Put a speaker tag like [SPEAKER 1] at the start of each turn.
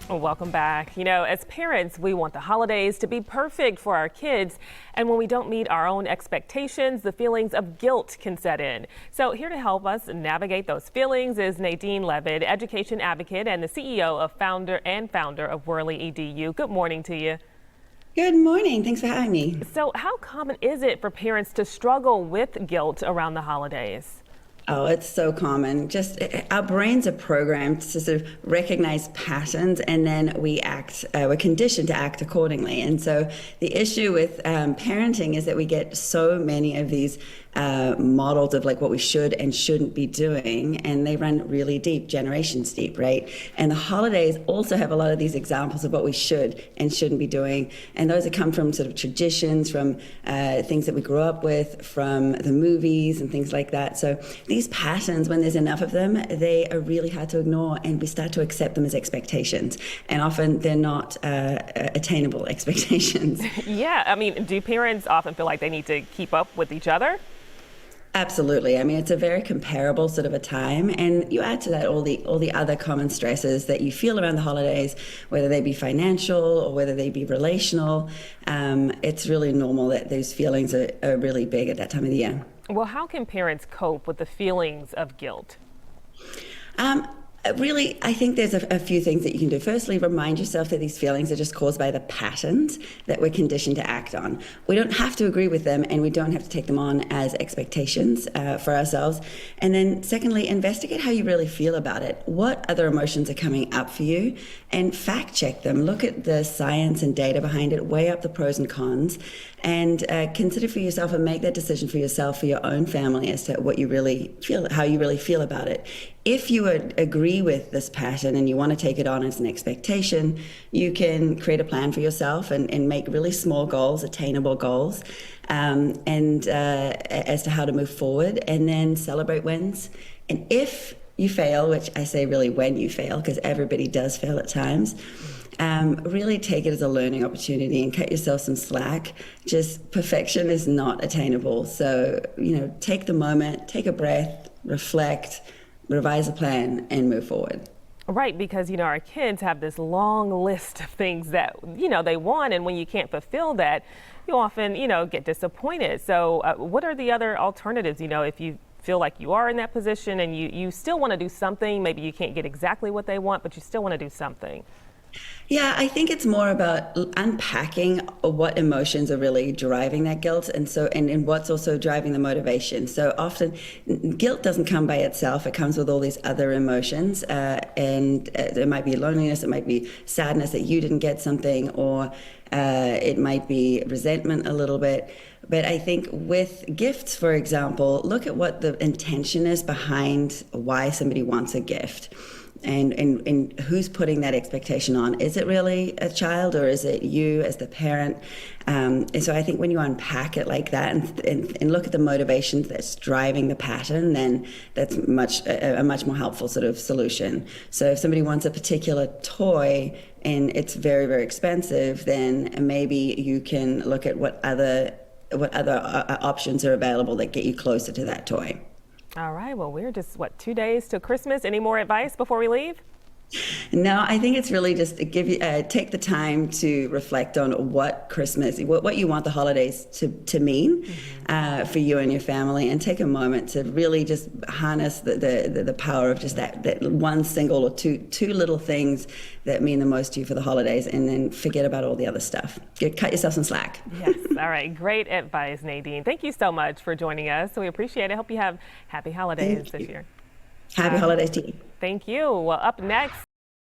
[SPEAKER 1] Welcome back. As parents, we want the holidays to be perfect for our kids. And when we don't meet our own expectations, the feelings of guilt can set in. So here to help us navigate those feelings is Nadine Levitt, education advocate and the CEO of founder of Whirly EDU. Good morning to you.
[SPEAKER 2] Good morning. Thanks for having me.
[SPEAKER 1] So how common is it for parents to struggle with guilt around the holidays?
[SPEAKER 2] Oh, it's so common. Just our brains are programmed to sort of recognize patterns, and then we're conditioned to act accordingly. And so the issue with parenting is that we get so many of these models of like what we should and shouldn't be doing, and they run really deep, generations deep, right? And the holidays also have a lot of these examples of what we should and shouldn't be doing, and those that come from sort of traditions, from things that we grew up with, from the movies and things like that. So these patterns, when there's enough of them, they are really hard to ignore, and we start to accept them as expectations, and often they're not attainable expectations.
[SPEAKER 1] Yeah, I mean, do parents often feel like they need to keep up with each other?
[SPEAKER 2] Absolutely. I mean, it's a very comparable sort of a time, and you add to that all the other common stresses that you feel around the holidays, whether they be financial or whether they be relational. It's really normal that those feelings are really big at that time of the year.
[SPEAKER 1] Well, how can parents cope with the feelings of guilt?
[SPEAKER 2] Really, I think there's a few things that you can do. Firstly, remind yourself that these feelings are just caused by the patterns that we're conditioned to act on. We don't have to agree with them, and we don't have to take them on as expectations for ourselves. And then secondly, investigate how you really feel about it. What other emotions are coming up for you? And fact check them. Look at the science and data behind it, weigh up the pros and cons, and consider for yourself and make that decision for yourself, for your own family, as to what you really feel, how you really feel about it. If you agree with this pattern and you want to take it on as an expectation, you can create a plan for yourself and make really small goals, attainable goals, and as to how to move forward, and then celebrate wins. And if you fail, which I say really when you fail, because everybody does fail at times, really take it as a learning opportunity and cut yourself some slack. Just perfection is not attainable. So, take the moment, take a breath, reflect, revise a plan, and move forward.
[SPEAKER 1] Right, because, our kids have this long list of things that, they want, and when you can't fulfill that, you often, get disappointed. So what are the other alternatives, if you feel like you are in that position and you still want to do something, maybe you can't get exactly what they want, but you still want to do something?
[SPEAKER 2] Yeah, I think it's more about unpacking what emotions are really driving that guilt, and what's also driving the motivation. So often, guilt doesn't come by itself; it comes with all these other emotions, and it might be loneliness, it might be sadness that you didn't get something, or it might be resentment a little bit. But I think with gifts, for example, look at what the intention is behind why somebody wants a gift. And who's putting that expectation on? Is it really a child, or is it you as the parent? And so I think when you unpack it like that and look at the motivations that's driving the pattern, then that's a much more helpful sort of solution. So if somebody wants a particular toy and it's very, very expensive, then maybe you can look at what other options are available that get you closer to that toy.
[SPEAKER 1] All right. Well, we're just, 2 days till Christmas. Any more advice before we leave?
[SPEAKER 2] No, I think it's really just take the time to reflect on what Christmas, what you want the holidays to mean for you and your family, and take a moment to really just harness the power of just that one single or two little things that mean the most to you for the holidays, and then forget about all the other stuff. Cut yourself some slack.
[SPEAKER 1] Yes. All right. Great advice, Nadine. Thank you so much for joining us. We appreciate it. Hope you have happy holidays this year.
[SPEAKER 2] Happy holidays to you.
[SPEAKER 1] Thank you. Well, up next,